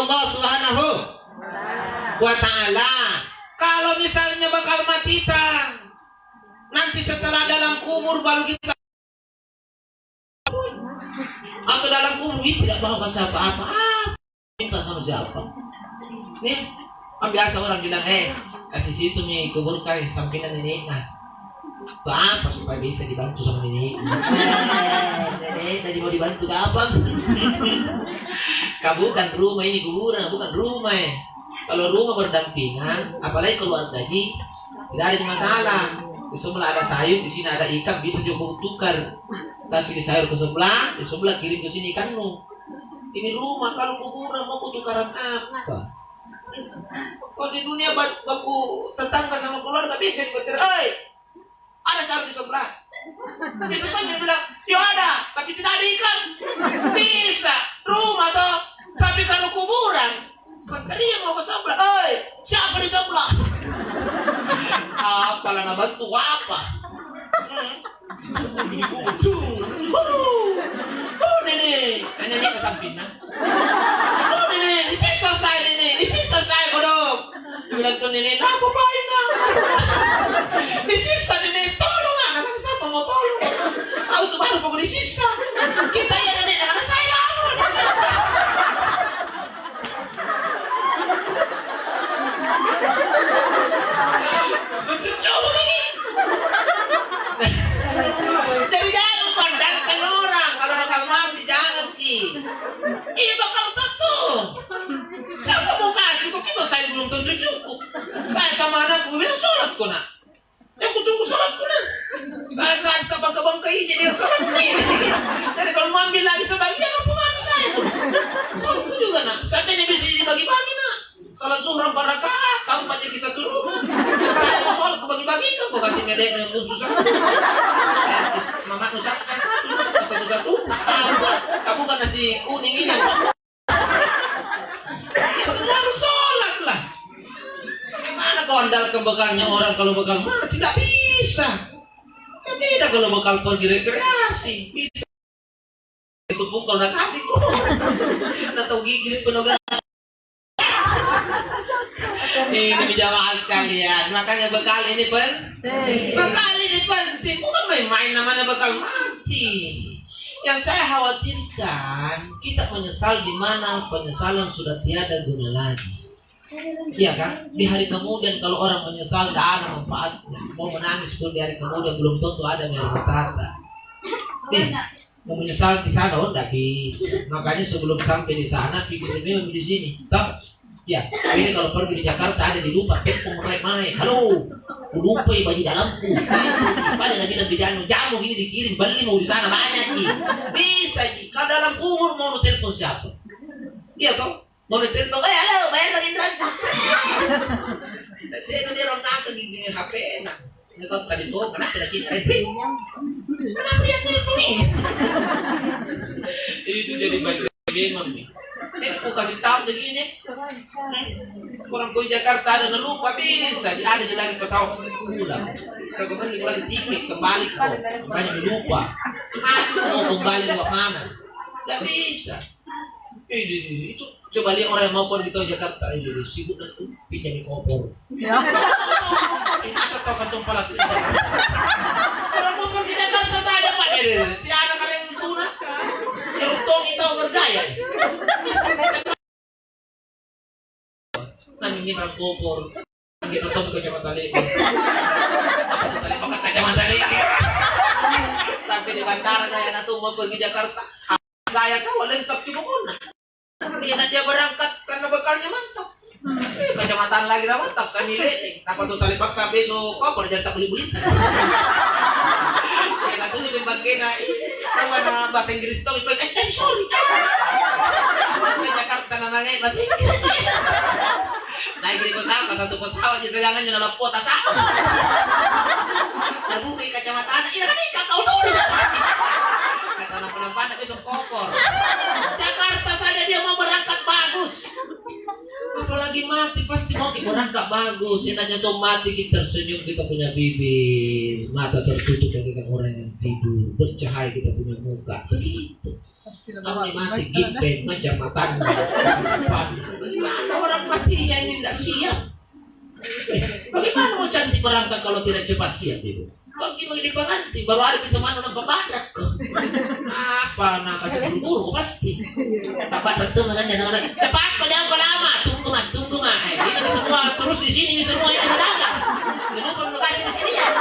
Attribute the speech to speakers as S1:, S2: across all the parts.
S1: Allah Subhanahu wa ta'ala. Kalau misalnya bakal mati kita, nanti setelah dalam kubur baru kita, atau dalam kubur tidak bawa apa-apa, minta sama siapa? Nih, biasa orang bilang, kasih situ nih kubur kayak sampingan ini, nah, itu apa supaya bisa dibantu sama ini? Nenek tadi mau dibantu ke apa? Bukan rumah ini kuburan, bukan rumah. Kalau rumah berdampingan, apalagi keluarga ini tidak ada masalah. Di sebelah ada sayur, di sini ada ikan, bisa coba tukar. Kasih sayur ke sebelah, di sebelah kirim ke sini ikanmu. Ini rumah, kalau kuburan mau tukaran apa? Kalau di dunia baku tetangga sama keluarga bisa dikotir, ada sayur di sebelah. Bisa tanya bilang, yo ada, tapi tidak ada ikan. Bisa, rumah toh. Tapi kalau kuburan, dia mau ke sebelah, siapa di sebelah? Apalah nak bantu apa? Nenek, nenek ke samping nah. Nenek, di sini selesai nenek, di sini selesai kodok. Bilang tuh nenek, apa paling nah? Di sisa nenek, tolong anak siapa mau tolong? Kau tuh baru pokok di sisa. Kita ya nenek dengan saya. Betul coba lagi. Jadi jangan pandangkan orang kalau bakal mati, jangan ki. Iya bakal tentu. Siapa mau kasih kok kita saya belum tentu cukup. Saya sama anakku bilang sholat kok nak. Aku tunggu sholatku nak. Saya kebang-kebang ke hijau dia sholat ki. Jadi kalau mau ambil lagi sebagian apa ngambil saya pun. Sholatku juga nak. Saya bisa dibagi-bagi nak. Salat zuhur 4 rakaat, kamu baca kisah turun. Saya mau sholat aku bagi-bagi, kamu kasih medek yang susah. Mama nusa saya satu. Kamu kan nasi kuning ini. Ya semua harus sholat lah. Bagaimana kau andalkan bekalnya orang kalau bekal mana? Tidak bisa. Ya beda kalau bekal pergi rekreasi. Bisa. Itu pun kalau nak kasih kok. Nak tahu gigi penugas. Ini jamaah sekalian, makanya bekal ini penting. Bekal ini penting, bukan main-main namanya bekal mati. Yang saya khawatirkan, kita menyesal di mana penyesalan sudah tiada guna lagi. Iya kan? Di hari kemudian kalau orang menyesal tidak ada manfaatnya. Mau menangis pun di hari kemudian belum tentu ada air mata. Mau menyesal di sana, tidak bisa. Makanya sebelum sampai di sana, pikirin di sini. Tahu? Ya, ini kalau pergi di Jakarta ada di lupa, pekong main. Halo, lupa baju dalamku. Pada nabi bidan jamu gini dikirim, beli mau di sana banyak nih. Bisa nih. Kalau dalam umur mau telepon siapa? Iya kok, mau telepon, halo, bayar lagi berapa? Dia orang tangkap gini HP enak. Nggak tahu tadi tuh, kenapa dia cinta? Kenapa dia telepon ini? Itu jadi bagian memang nih. Aku kasih tahu begini, orang ke Jakarta ada lupa bisa, ada lagi pesawat pulang, bisa kembali lagi tiket kembali kok, banyak lupa, mati mau kembali lewat mana, tidak bisa. Itu coba lihat orang yang mau pergi ke Jakarta, ini sibuk dan tuh pinjami kompor. Ini asal tahu kantong palas. Orang mau pergi Jakarta saja pak, tidak ada kalian tuna. Yang tongi tahu bergaya. Kami ini kompor, kami nonton ke kacamata lagi. Apa tuh tadi pakai kacamata lagi? Sampai di bandara saya nanti mau pergi Jakarta. Gaya kau lengkap juga mana? Dia nanti berangkat karena bekalnya mantap. Kacamataan lagi dah mantap, saya milih. Apa tuh tali pakai besok kau pada jangan tak beli-beli. Aku ni membagai na tahu bahasa Inggris tu, I'm sorry. Ke Jakarta namanya bahasa Inggris. Naik di pesawat, satu pesawat je jangan dalam kota sama. Lagu ke kacamata anak, ini kan kau dulu. Kata nampak besok kokor. Jakarta saja dia mau berangkat bagus. Apalagi mati pasti mau berangkat bagus. Yang nanya tuh mati kita tersenyum, kita punya bibir, mata tertutup bagaikan orang yang tidur, bercahaya kita punya muka. Begitu. Kamu mati gipeng macam matanya. Gimana orang matinya ini tidak siap? Bagaimana mau cantik berangkat kalau tidak cepat siap ibu? Bagi pengantin baru hari kita mana nonton badak. Apa nak kasih buru-buru pasti. Bapak itu mengenai orang cepat kau jangan kau lama. Tunggu mah. Ini semua terus di sini semua ini berdagang. Lupa kasih di sini ya.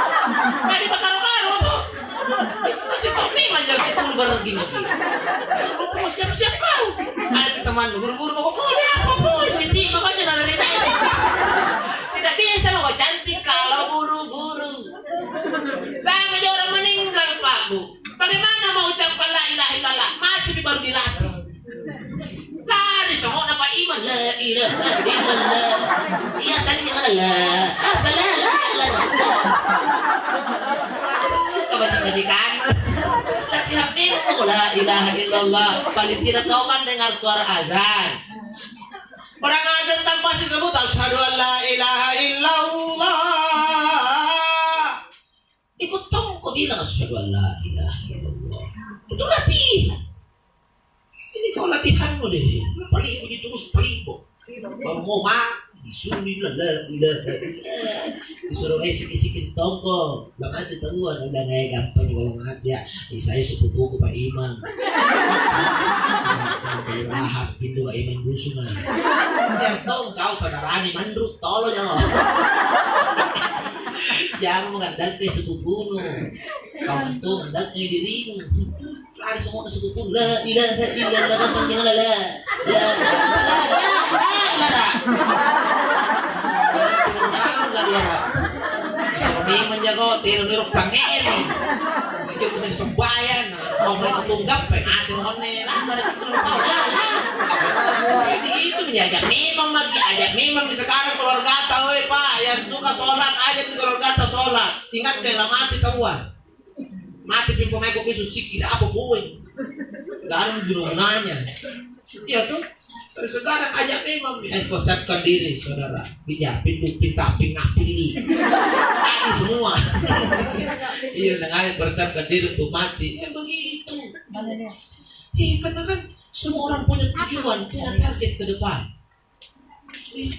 S1: Tadi bakar-bakar tuh. Masih kau memang jam 10 baru lagi. Lupa mau siap-siap kau. Ada teman buru-buru mau apa mau Siti makanya dari ini. Tidak bisa lo kau cantik kalau buru-buru. Sama aja orang meninggal Pak Bu. Bagaimana mau ucapkan la ilaha illallah? Mati baru dilatih. Lari semua apa iman la ilaha illallah. Iya tadi gimana la? Apa la? Kebajikan. Latihan ilmu la ilaha illallah. Paling tidak kau kan dengar suara azan. Orang azan tanpa disebut asyhadu an la ilaha illallah. Ikut tongko bilang asyhadu an la ilaha illallah. Itu latihan. Ini kau latihanmu deh. Paling ibu ditulis paling kok. Kalau mau mati disuruh bilang la ilaha illallah. Disuruh isik-isikin tongko. Bang aja tahuan udah kayak gampang kalau mati ya. Saya sepupuku Pak Imam. Rahab pindu Pak Imam Gusuman. Yang tahu kau saudara Ani Mandruk tolong jangan. Jangan mengandalkan sepupumu. Kau tentu mengandalkan dirimu. Lari semua ke sepupu. La ilaha illallah kasih jangan la. Ini menjaga tiru-tiru pangeran. Itu punya sembayan. Mau main tunggap pengatur honen. Jadi itu menjajak memang lagi ajak memang di sekarang keluarga tahu Pak yang suka sholat aja di keluarga tahu sholat. Ingat kalau mati tahuan. Mati pimpo meko pisu sik tidak apa pun. Enggak ada gunanya. Iya tuh. Dari sekarang ajak memang persiapkan diri saudara. Dijapin dupin tapi ngapili. Ini semua. Iya dengan persiapkan diri untuk mati. Ya begitu. Karena kan semua orang punya tujuan, punya target ke depan.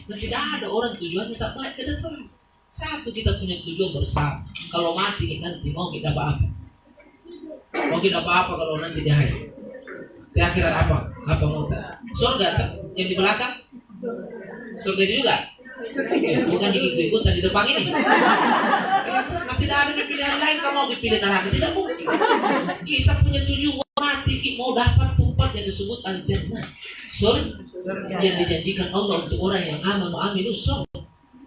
S1: Dan tidak ada orang tujuannya tak baik ke depan. Satu kita punya tujuan bersama. Kalau mati nanti mau kita apa? Mau kita apa kalau nanti di akhir? Di akhirat apa? Apa mau tak? Surga tak? Yang di belakang? Surga juga? Bukan ikut-ikutan di depan ini. Nah, tidak ada pilihan lain. Kamu mau dipilih neraka tidak mungkin. Kita punya tujuan mati. Kita mau dapat tempat yang disebut al-jannah. Surga yang dijanjikan Allah untuk orang yang aman mu'amil surga.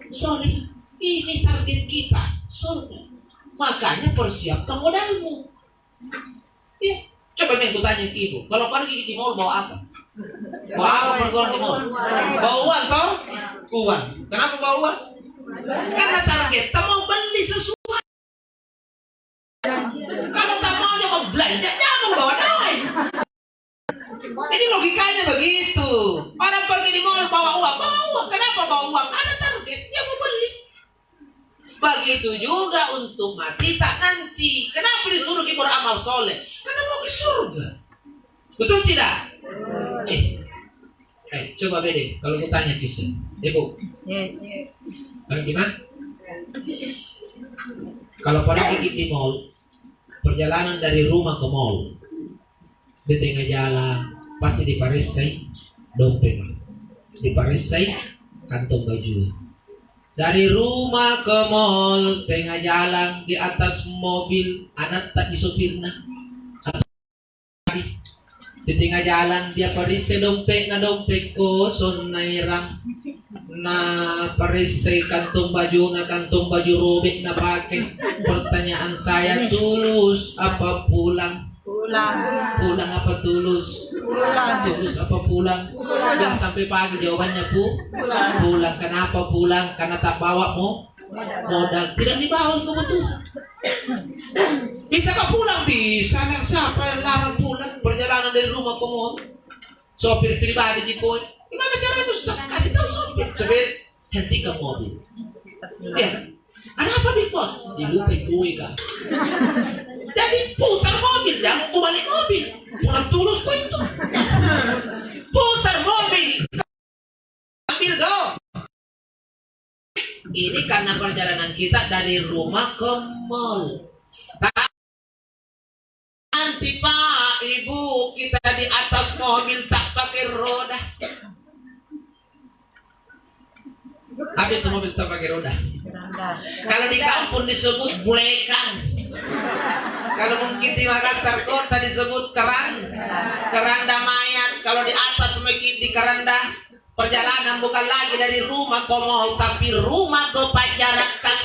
S1: Sorry, ini target kita. Surga. Makanya persiapkan modalmu. Ya. Coba aku tanya ke ibu, kalau pergi di mall bawa apa? Bawa apa pergi di mall? Bawa uang toh? Uang. Kenapa bawa uang? Karena target, kita mau beli sesuatu. Kalau tak mau jangan belanja, jangan bawa duit. Jadi logikanya begitu. Orang pergi di mall bawa uang. Kenapa bawa uang? Ada target, dia mau beli. Begitu juga untuk mati tak nanti. Kenapa disuruh kita beramal soleh? Karena mau ke surga. Betul tidak? Coba bede. Kalau aku tanya kisah, ibu. Kalau gimana? Kalau pada gigi di mall, perjalanan dari rumah ke mall, di tengah jalan pasti diparisai dompet, diparisai kantong baju. Dari rumah ke mall, tengah jalan di atas mobil, anak tak disopirna. Di tengah jalan dia parisai dompet kosong na irang na parisai kantong baju robek na pakai. Pertanyaan saya, tulus apa pulang? Pulang apa tulus? Tulus apa pulang? Bilang sampai pagi jawabannya pulang. Kenapa pulang? Karena tak bawa modal. Tidak dibawa kebutuhan. Bisa kau pulang? Bisa. Siapa yang larang pulang? Perjalanan dari rumah ke mall. Sopir pribadi di poin. Gimana caranya itu? Kasih tahu sopir. Coba hentikan mobil. Ya. Ada apa di pos? Dilupai kue kah? Jadi putar mobil, jangan balik mobil. Pulang tulus kok itu. Putar mobil. ini karena perjalanan kita dari rumah ke mall. Nanti Pak, Ibu, kita di atas mobil tak pakai roda. Apa itu mobil tak pakai roda? Kalau di kampung disebut bulekan. Kalau mungkin di Makassar kota disebut keranda mayat. Kalau di atas mungkin di keranda perjalanan bukan lagi dari rumah ke mall, tapi rumah ke pajarakan.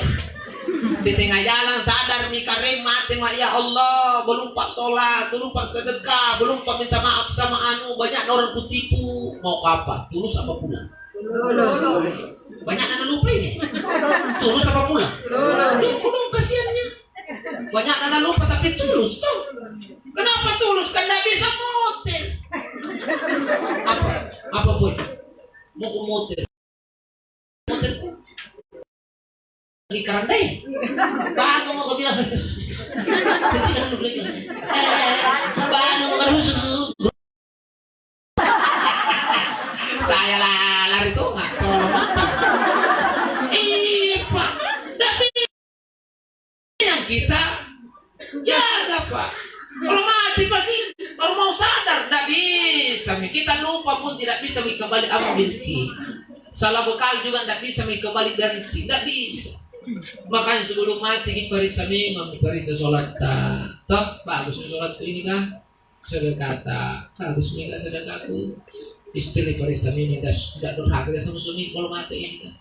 S1: Di tengah jalan sadar mika mati mak, ya Allah, belum pak sholat, belum pak sedekah, belum pak minta maaf sama anu, banyak orang kutipu. Mau apa? Tulus apa pulang? Banyak anak lupa ini. Tulus apa pulang? Pulang kasihannya. Banyak anak lupa tapi tulus tuh. Kenapa tulus? Kan tidak bisa motel. Apa pun mau ke motel. Motelku di kerandai. Bago mau ke bilang. Ketika dulu lagi. Bago mau ke saya lari tuh nggak kalau mati. Pak, tapi yang kita jaga Pak. Kalau mati pagi, kalau mau sadar tidak bisa. Kita lupa pun tidak bisa kembali ambil ki. Salah bekal juga tidak bisa kembali ganti, tidak bisa. Makanya sebelum mati kita periksa memang, periksa sholat tak bagus sholat ini kan sedekah tak bagus nggak sedekahku. Istri periksa ini tidak durhaka sama suami kalau mati ini kan.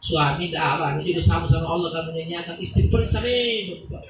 S1: Suami tidak apa, jadi sama-sama Allah kan menyanyikan istri periksa memang.